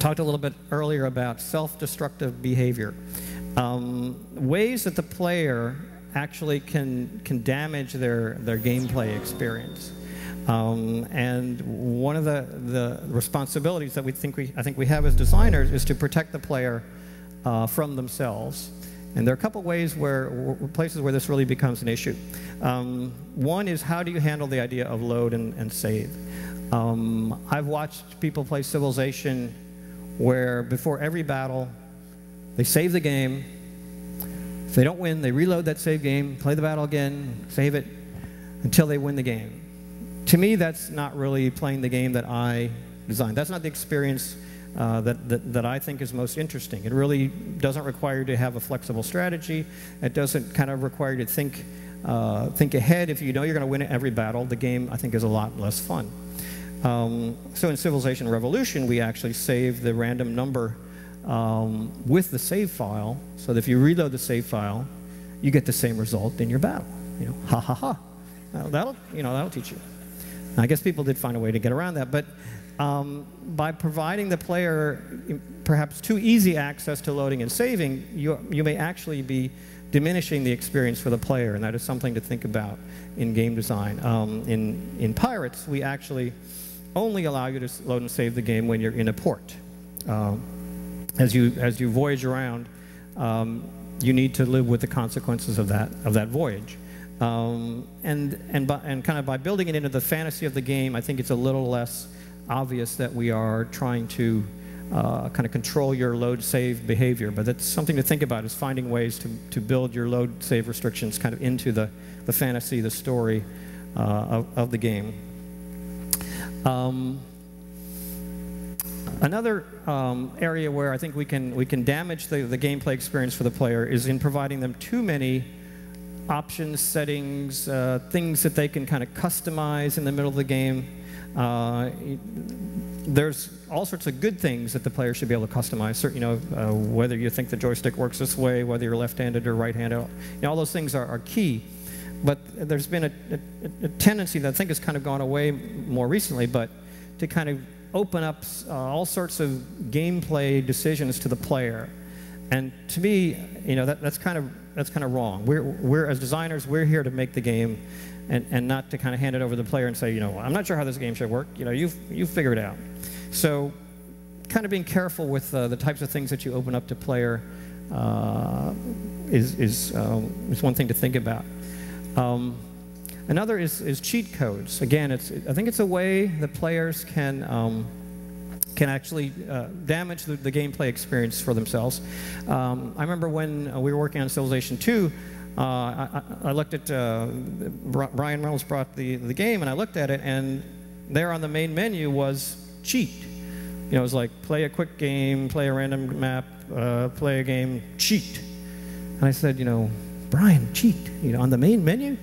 talked a little bit earlier about self-destructive behavior. Ways that the player actually can damage their gameplay experience. And one of the responsibilities that I think we have as designers is to protect the player from themselves. And there are a couple ways places where this really becomes an issue. One is, how do you handle the idea of load and save? I've watched people play Civilization where before every battle, they save the game. If they don't win, they reload that save game, play the battle again, save it until they win the game. To me, that's not really playing the game that I designed. That's not the experience that I think is most interesting. It really doesn't require you to have a flexible strategy. It doesn't kind of require you to think ahead. If you know you're going to win every battle, the game, I think, is a lot less fun. So in Civilization Revolution, we actually save the random number with the save file, so that if you reload the save file, you get the same result in your battle. You know, ha ha ha. That'll teach you. I guess people did find a way to get around that, but by providing the player perhaps too easy access to loading and saving, you may actually be diminishing the experience for the player, and that is something to think about in game design. In Pirates, we actually only allow you to load and save the game when you're in a port. As you voyage around, you need to live with the consequences of that voyage. And kind of by building it into the fantasy of the game, I think it's a little less obvious that we are trying to kind of control your load-save behavior. But that's something to think about, is finding ways to build your load-save restrictions kind of into the fantasy, the story of the game. Another area where I think we can damage the gameplay experience for the player is in providing them too many options, settings, things that they can kind of customize in the middle of the game. There's all sorts of good things that the player should be able to customize. Whether you think the joystick works this way, whether you're left-handed or right-handed, all those things are key. But there's been a tendency that I think has kind of gone away more recently, but to kind of open up all sorts of gameplay decisions to the player. And to me, that's kind of wrong. We're as designers, we're here to make the game, and not to kind of hand it over to the player and say, I'm not sure how this game should work. You figure it out. So, kind of being careful with the types of things that you open up to player is one thing to think about. Another is cheat codes. Again, I think it's a way that players can actually damage the gameplay experience for themselves. I remember when we were working on Civilization 2, I looked at, Ryan Reynolds brought the game, and I looked at it, and there on the main menu was cheat. It was like, play a quick game, play a random map, play a game, cheat. And I said, Brian, cheat, on the main menu?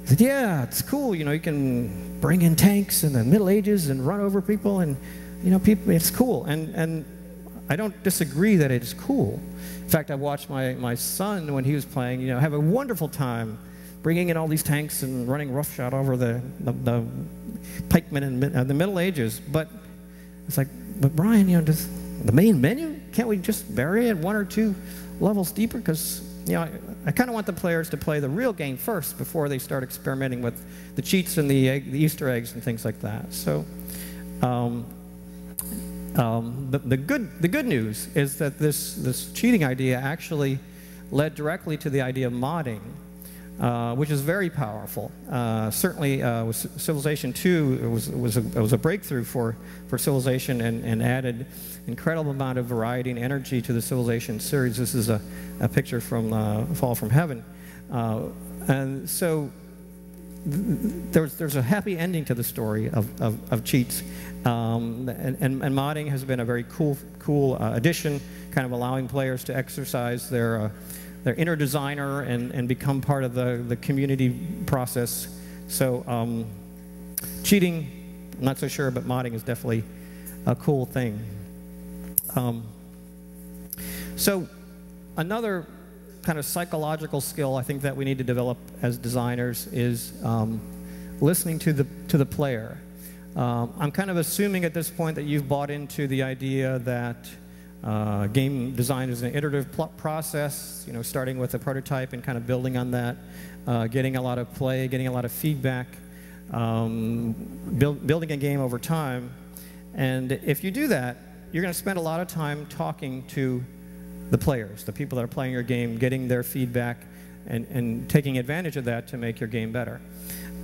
He said, yeah, it's cool, you can bring in tanks in the Middle Ages and run over people, and people, it's cool. And I don't disagree that it is cool. In fact, I watched my son, when he was playing, have a wonderful time bringing in all these tanks and running roughshod over the pikemen in the Middle Ages. But it's like, but Brian, does the main menu, can't we just bury it 1 or 2 levels deeper? Because I kind of want the players to play the real game first before they start experimenting with the cheats and the Easter eggs and things like that. So the good news is that this cheating idea actually led directly to the idea of modding, which is very powerful. Certainly, with Civilization 2, it was a breakthrough for Civilization, and added incredible amount of variety and energy to the Civilization series. This is a picture from Fall from Heaven, and so there's a happy ending to the story of cheats, and modding has been a very cool addition, kind of allowing players to exercise their inner designer and become part of the community process. So cheating, I'm not so sure, but modding is definitely a cool thing. So another kind of psychological skill I think that we need to develop as designers is listening to the player. I'm kind of assuming at this point that you've bought into the idea that game design is an iterative process, you know, starting with a prototype and kind of building on that, getting a lot of play, getting a lot of feedback, building a game over time. And if you do that, you're going to spend a lot of time talking to the players, the people that are playing your game, getting their feedback, and taking advantage of that to make your game better.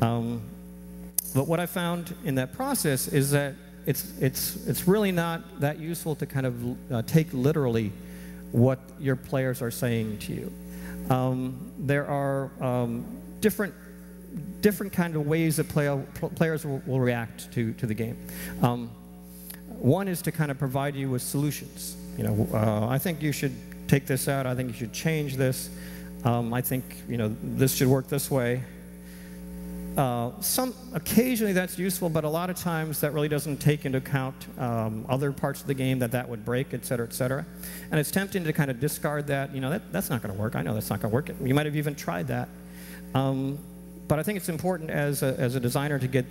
But what I found in that process is that it's really not that useful to kind of take literally what your players are saying to you. There are different kind of ways that players will react to the game. One is to kind of provide you with solutions. You know, I think you should take this out. I think you should change this. I think, you know, this should work this way. Occasionally that's useful, but a lot of times that really doesn't take into account other parts of the game that would break, et cetera, et cetera. And it's tempting to kind of discard that. You know, that's not going to work. I know that's not going to work. You might have even tried that. But I think it's important as a designer to get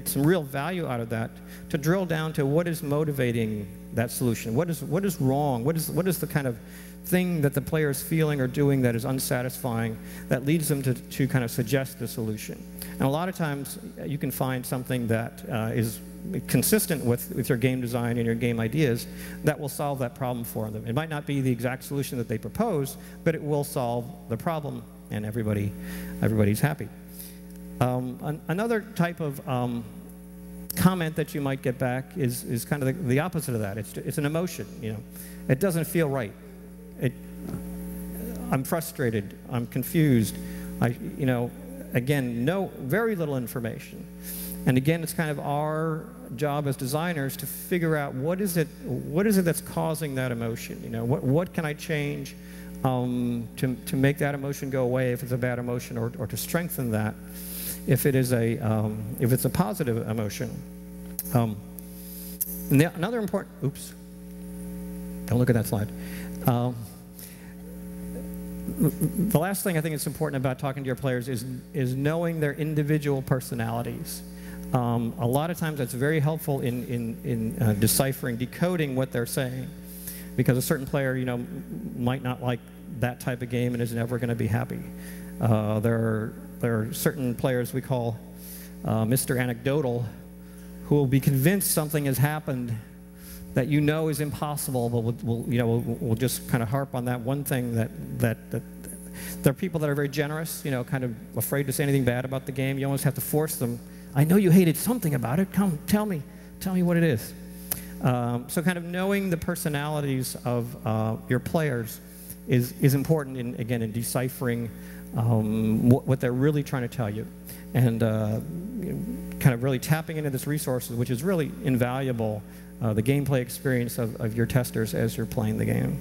some real value out of that, to drill down to what is motivating that solution. What is wrong? What is the kind of thing that the player is feeling or doing that is unsatisfying that leads them to kind of suggest the solution? And a lot of times you can find something that is consistent with your game design and your game ideas that will solve that problem for them. It might not be the exact solution that they propose, but it will solve the problem, and everybody's happy. Another type of comment that you might get back is kind of the opposite of that. It's an emotion. You know, it doesn't feel right. I'm frustrated. I'm confused. You know, again, very little information. And again, it's kind of our job as designers to figure out what is it that's causing that emotion. You know, what can I change to make that emotion go away if it's a bad emotion, or to strengthen that if it's a positive emotion. Another important, oops, don't look at that slide. The last thing I think is important about talking to your players is knowing their individual personalities. A lot of times that's very helpful in deciphering, decoding what they're saying, because a certain player, you know, might not like that type of game and is never going to be happy. There are certain players we call Mr. Anecdotal, who will be convinced something has happened that you know is impossible, but we'll just kind of harp on that one thing that there are people that are very generous, you know, kind of afraid to say anything bad about the game. You almost have to force them. I know you hated something about it. Come, tell me what it is. So kind of knowing the personalities of your players is important in deciphering what they're really trying to tell you, and kind of really tapping into this resource, which is really invaluable, the gameplay experience of your testers as you're playing the game.